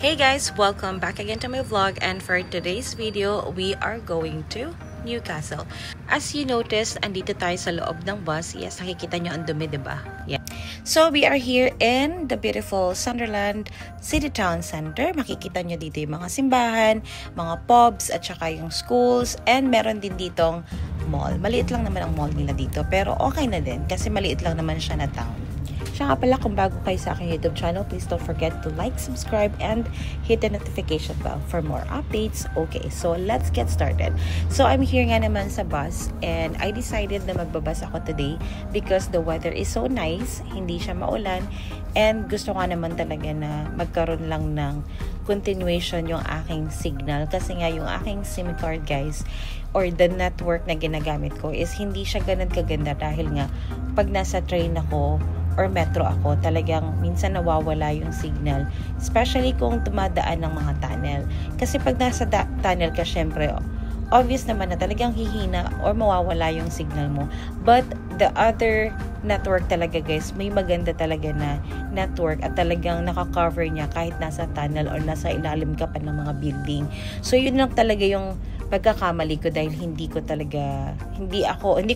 Hey guys, welcome back again to my vlog, and for today's video, we are going to Newcastle. As you noticed, andito tayo sa loob ng bus. Yes, nakikita nyo ang dumi, diba? Yeah. So, we are here in the beautiful Sunderland City Town Center. Makikita nyo dito yung mga simbahan, mga pubs, at saka yung schools, and meron din ditong mall. Maliit lang naman ang mall nila dito, pero okay na din kasi maliit lang naman siya na town. Siya nga pala, kung bago kayo sa aking YouTube channel, please don't forget to like, subscribe, and hit the notification bell for more updates. Okay, so let's get started. So I'm here nga naman sa bus, and I decided na magbabas ako today because the weather is so nice, hindi siya maulan, and gusto ko naman talaga na magkaroon lang ng continuation yung aking signal kasi nga yung aking SIM card, guys, or the network na ginagamit ko is hindi siya ganun kaganda dahil nga pag nasa train ako or metro ako, talagang minsan nawawala yung signal, especially kung dumadaan ng mga tunnel. Kasi pag nasa tunnel ka, syempre obvious naman na talagang hihina or mawawala yung signal mo. But the other network talaga, guys, may maganda talaga na network at talagang nakaka-cover niya kahit nasa tunnel or nasa ilalim ka pa ng mga building. So yun lang talaga yung pagkakamali ko dahil hindi ko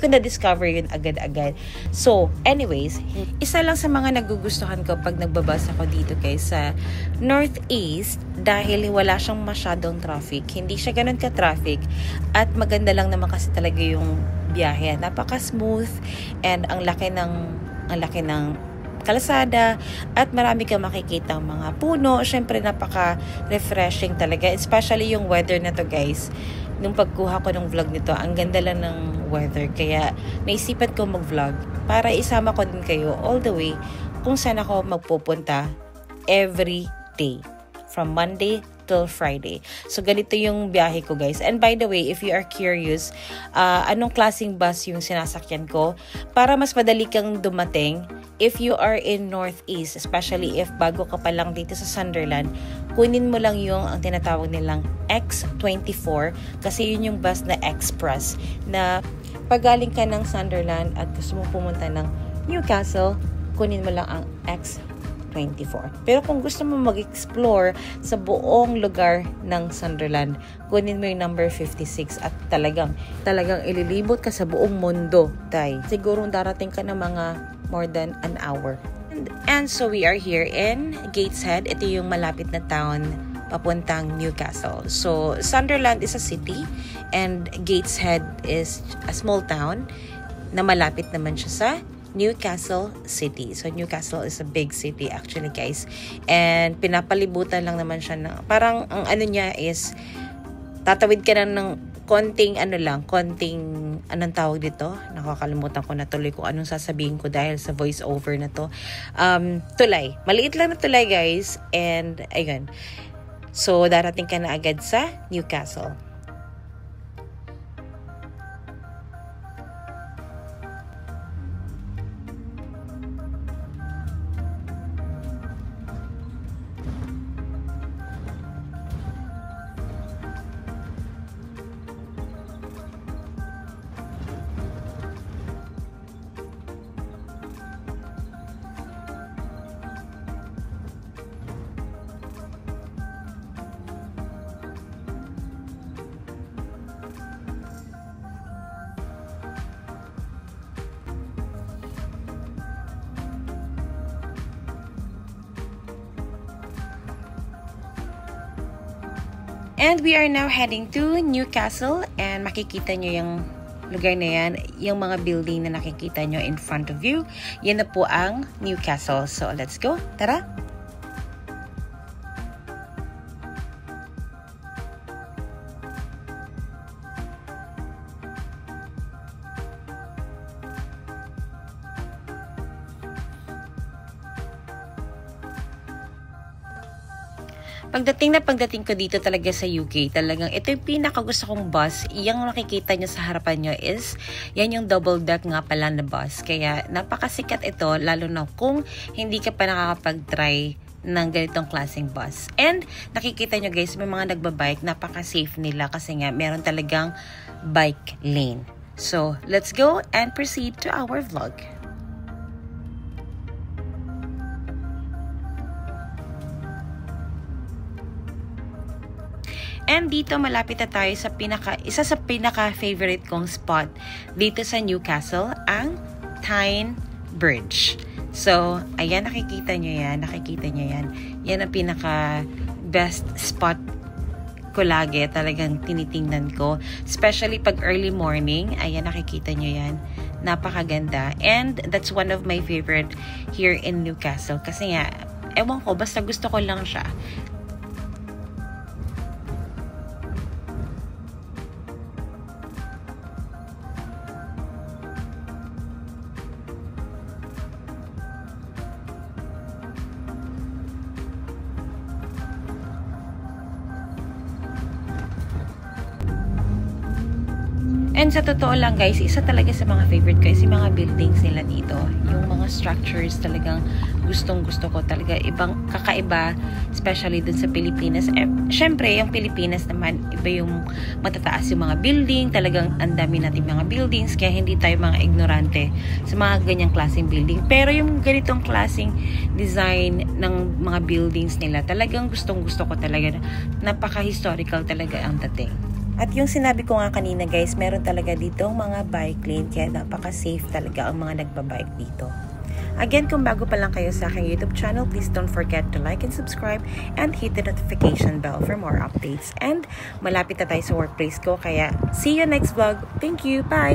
na-discover yun agad-agad. So, anyways, isa lang sa mga nagugustuhan ko pag nagbabas ako dito, guys, sa Northeast, dahil wala siyang masyadong traffic. Hindi siya ganun ka-traffic at maganda lang naman kasi talaga yung biyahe. Napaka-smooth and ang laki ng kalsada at marami kang makikita mga puno. Syempre napaka-refreshing talaga, especially yung weather na to, guys. Nung pagkuha ko ng vlog nito, ang ganda lang ng weather. Kaya naisipan ko mag-vlog para isama ko din kayo all the way kung saan ako magpupunta every day. From Monday till Friday. So, ganito yung biyahe ko, guys. And by the way, if you are curious, anong klaseng bus yung sinasakyan ko, para mas madali kang dumating, if you are in Northeast, especially if bago ka pa lang dito sa Sunderland, kunin mo lang yung ang tinatawag nilang X24 kasi yun yung bus na express na pag galing ka ng Sunderland at gusto mo pumunta ng Newcastle, kunin mo lang ang X24. Pero kung gusto mo mag-explore sa buong lugar ng Sunderland, kunin mo yung number 56 at talagang ililibot ka sa buong mundo, tay. Siguro darating ka na mga more than an hour. And so we are here in Gateshead. Ito yung malapit na town papuntang Newcastle. So Sunderland is a city and Gateshead is a small town na malapit naman siya sa Newcastle City. So Newcastle is a big city actually, guys. And pinapalibutan lang naman siya ng parang ang ano niya is tatawid ka lang ng konting anong tawag dito? Nakakalimutan ko na tuloy kung anong sasabihin ko dahil sa voice over na to. Tulay. Maliit lang na tulay, guys. And ayun. So darating ka na agad sa Newcastle. And we are now heading to Newcastle and makikita nyo yung lugar na yan, yung mga building na nakikita nyo in front of you. Yan na po ang Newcastle. So let's go. Tara! Pagdating ko dito talaga sa UK, talagang ito yung pinakagusto kong bus. Yung nakikita nyo sa harapan nyo is, yan yung double deck nga pala na bus. Kaya napakasikat ito, lalo na kung hindi ka pa nakakapag-try ng ganitong klaseng bus. And nakikita nyo, guys, may mga nagbabike, napaka-safe nila kasi nga meron talagang bike lane. So, let's go and proceed to our vlog. And dito malapit na tayo sa isa sa pinaka-favorite kong spot dito sa Newcastle, ang Tyne Bridge. So, ayan, nakikita nyo yan. Yan ang pinaka-best spot ko lagi. Talagang tinitingnan ko. Especially pag early morning. Ayan, nakikita nyo yan. Napakaganda. And that's one of my favorite here in Newcastle. Kasi nga, ewan ko, basta gusto ko lang siya. And sa totoo lang guys, isa talaga sa mga favorite ko is yung mga buildings nila dito. Yung mga structures talagang gustong-gusto ko. Talaga ibang kakaiba, especially dun sa Pilipinas. Syempre, yung Pilipinas naman, iba yung matataas yung mga building. Talagang ang dami natin mga buildings, kaya hindi tayo mga ignorante sa mga ganyang klaseng building. Pero yung ganitong klaseng design ng mga buildings nila, talagang gustong-gusto ko talaga. Napaka-historical talaga ang dating. At yung sinabi ko nga kanina guys, meron talaga ditong mga bike lane, kaya napaka-safe talaga ang mga nagbabike dito. Again, kung bago pa lang kayo sa aking YouTube channel, please don't forget to like and subscribe and hit the notification bell for more updates. And malapit na tayo sa workplace ko, kaya see you next vlog. Thank you, bye!